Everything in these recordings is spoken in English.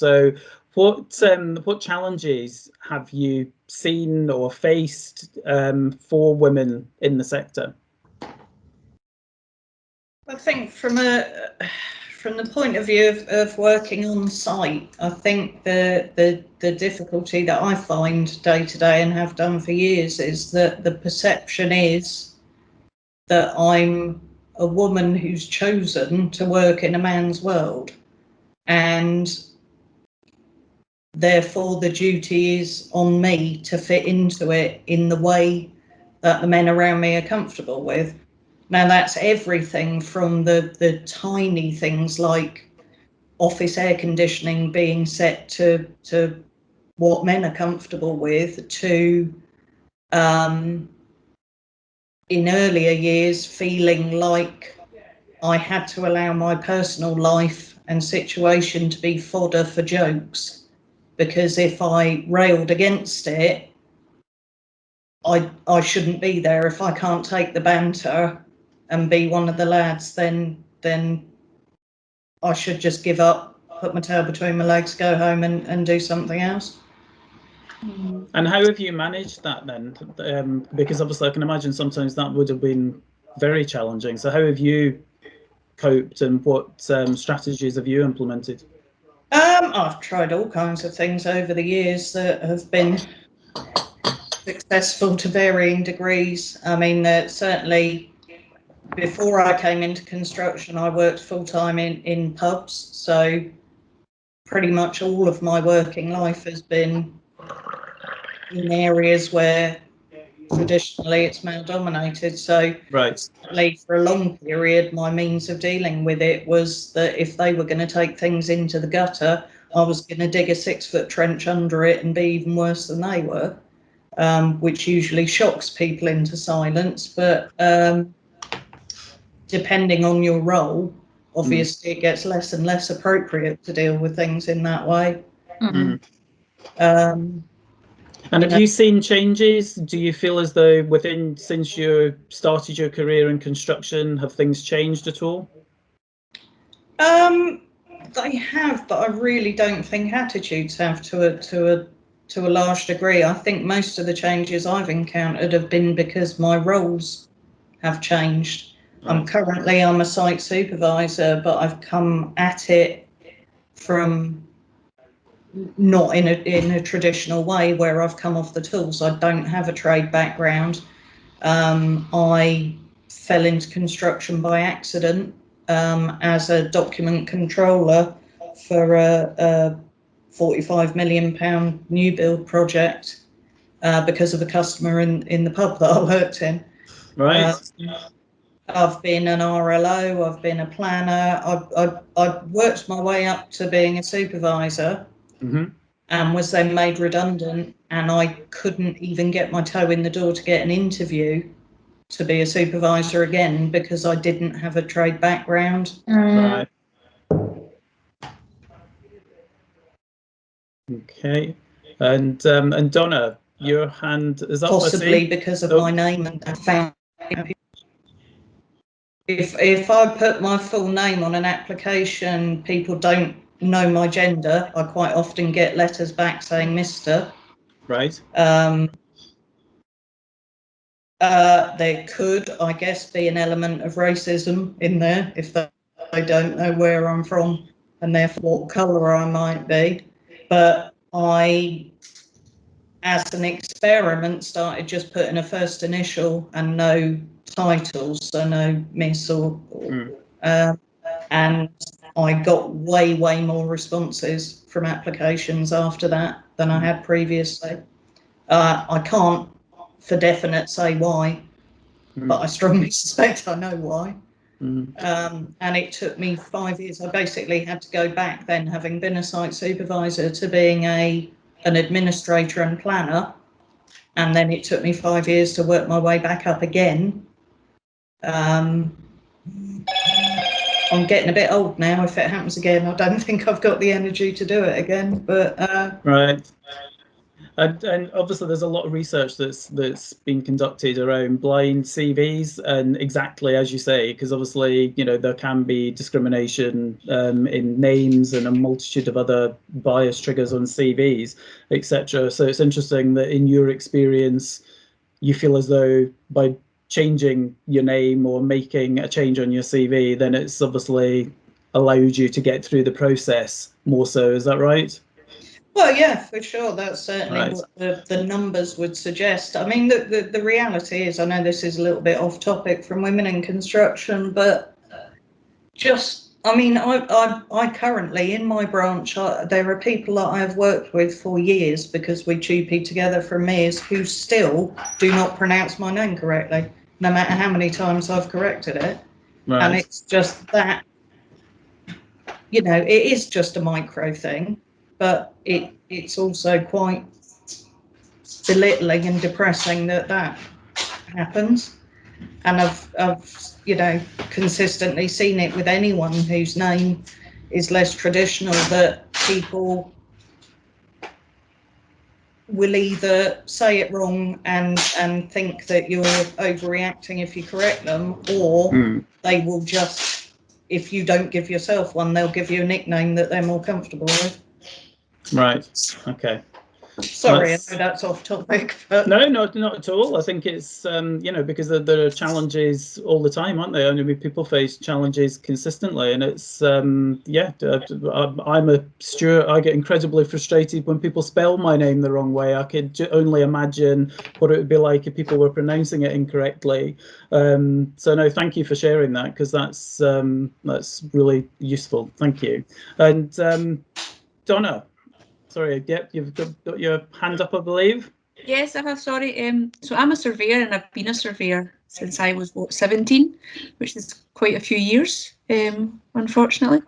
So what challenges have you seen or faced for women in the sector? I think from the point of view of working on site, I think the difficulty that I find day to day and have done for years is that the perception is that I'm a woman who's chosen to work in a man's world, and therefore the duty is on me to fit into it in the way that the men around me are comfortable with. Now, that's everything from the tiny things like office air conditioning being set to what men are comfortable with, to in earlier years feeling like I had to allow my personal life and situation to be fodder for jokes, because if I railed against it, I shouldn't be there. If I can't take the banter and be one of the lads, then I should just give up, put my tail between my legs, go home and do something else. And how have you managed that then? Because obviously I can imagine sometimes that would have been very challenging. So how have you coped, and what strategies have you implemented? I've tried all kinds of things over the years that have been successful to varying degrees. I mean, certainly before I came into construction, I worked full-time in pubs. So pretty much all of my working life has been in areas where traditionally it's male dominated. So Right. certainly for a long period, my means of dealing with it was that if they were going to take things into the gutter, I was going to dig a 6-foot trench under it and be even worse than they were, which usually shocks people into silence. But depending on your role, obviously it gets less and less appropriate to deal with things in that way. And have you seen changes? Do you feel as though since you started your career in construction, have things changed at all? They have, but I really don't think attitudes have to a large degree. I think most of the changes I've encountered have been because my roles have changed. Right. I'm a site supervisor, but I've come at it from not in a traditional way where I've come off the tools. I don't have a trade background. I fell into construction by accident as a document controller for a £45 million new build project because of a customer in the pub that I worked in. Right. I've been an RLO, I've been a planner, I've worked my way up to being a supervisor. And was then made redundant, and I couldn't even get my toe in the door to get an interview to be a supervisor again because I didn't have a trade background. Right. Okay. And Donna, your hand is up. Possibly because of my name, and I found if I put my full name on an application, people don't know my gender. I quite often get letters back saying Mr. Right. There could, I guess, be an element of racism in there if they don't know where I'm from and therefore what colour I might be. But I, as an experiment, started just putting a first initial and no titles, so no Miss and I got way more responses from applications after that than I had previously. I can't for definite say why, but I strongly suspect I know why. And it took me 5 years. I basically had to go back then, having been a site supervisor, to being an administrator and planner, and then it took me 5 years to work my way back up again. I'm getting a bit old now. If it happens again, I don't think I've got the energy to do it again. But right. And obviously there's a lot of research that's been conducted around blind CVs, and exactly as you say, because obviously, you know, there can be discrimination in names and a multitude of other bias triggers on CVs, etc. So it's interesting that in your experience, you feel as though by changing your name or making a change on your CV, then it's obviously allowed you to get through the process more so. Is that right? Well, yeah, for sure. That's certainly Right. what the numbers would suggest. I mean, the reality is, I know this is a little bit off topic from women in construction, but just, I mean, I currently, in my branch, there are people that I have worked with for years because we GP together for years who still do not pronounce my name correctly, no matter how many times I've corrected it. Right. And it's just that, you know, it is just a micro thing, but it's also quite belittling and depressing that happens. And I've you know, consistently seen it with anyone whose name is less traditional, that people will either say it wrong and think that you're overreacting if you correct them, or they will just, if you don't give yourself one, they'll give you a nickname that they're more comfortable with. Right. Okay. Sorry, I know that's off topic, but No, not at all. I think it's you know, because there are challenges all the time, aren't they? I mean, people face challenges consistently, and it's yeah. I'm a Stuart. I get incredibly frustrated when people spell my name the wrong way. I could only imagine what it would be like if people were pronouncing it incorrectly. So no, thank you for sharing that, because that's really useful. Thank you. And Donna. Sorry, yep, you've got your hand up, I believe. Yes, I have. Sorry. So I'm a surveyor, and I've been a surveyor since I was 17, which is quite a few years, unfortunately.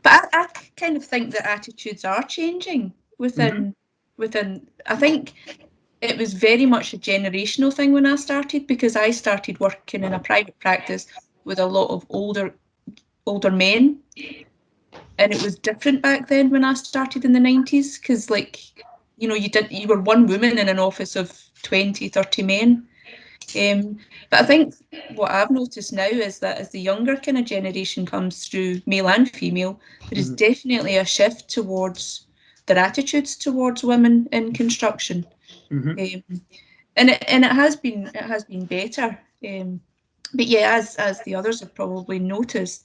But I kind of think that attitudes are changing within. I think it was very much a generational thing when I started, because I started working in a private practice with a lot of older men, and it was different back then when I started in the 90s, because, like, you know, you were one woman in an office of 20, 30 men. But I think what I've noticed now is that as the younger kind of generation comes through, male and female, there is definitely a shift towards their attitudes towards women in construction. And it has been better. But yeah, as the others have probably noticed,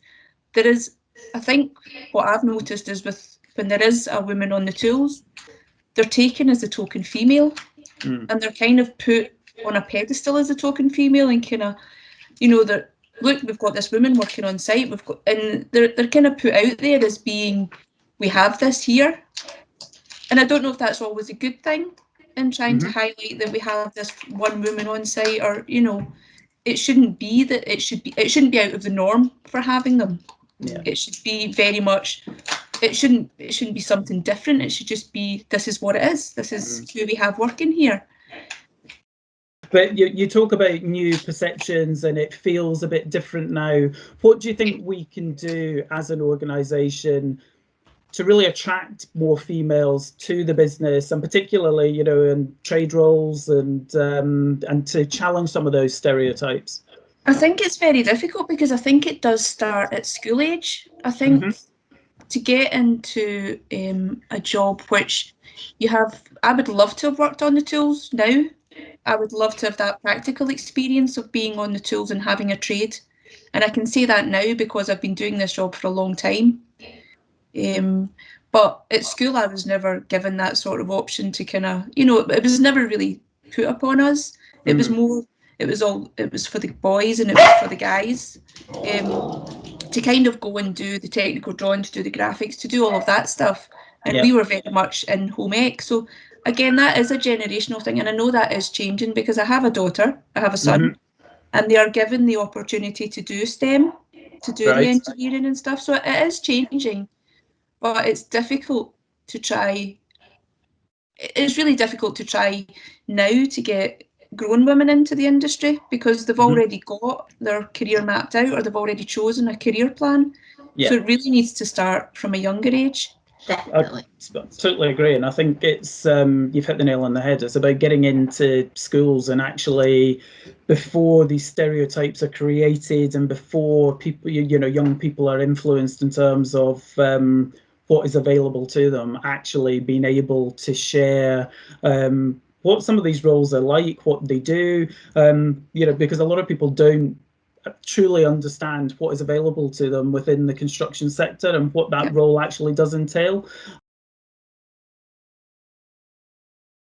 there is, I think what I've noticed is, when there is a woman on the tools, they're taken as a token female, and they're kind of put on a pedestal as a token female, and kind of, you know, that, look, we've got this woman working on site, and they're kind of put out there as being, we have this here. And I don't know if that's always a good thing, in trying to highlight that we have this one woman on site, or, you know, it shouldn't be that. It shouldn't be out of the norm for having them. Yeah. It should be very much, it shouldn't be something different. It should just be, this is what it is. This is who we have working here. But you talk about new perceptions, and it feels a bit different now. What do you think we can do as an organisation to really attract more females to the business, and particularly, you know, in trade roles, and to challenge some of those stereotypes? I think it's very difficult, because I think it does start at school age. I think to get into a job which you have, I would love to have worked on the tools now. I would love to have that practical experience of being on the tools and having a trade. And I can say that now because I've been doing this job for a long time. But at school, I was never given that sort of option to kind of, you know, it was never really put upon us. It was more, it was for the boys and it was for the guys, to kind of go and do the technical drawing, to do the graphics, to do all of that stuff. And we were very much in home ec. So again, that is a generational thing. And I know that is changing, because I have a daughter, I have a son, and they are given the opportunity to do STEM, to do the engineering and stuff. So it is changing, but it's difficult to try. It's really difficult to try now to get grown women into the industry, because they've already got their career mapped out, or they've already chosen a career plan. So it really needs to start from a younger age. Definitely. I totally agree, and I think it's you've hit the nail on the head. It's about getting into schools and actually, before these stereotypes are created and before people, young people are influenced in terms of what is available to them, actually being able to share what some of these roles are like, what they do, because a lot of people don't truly understand what is available to them within the construction sector and what that role actually does entail.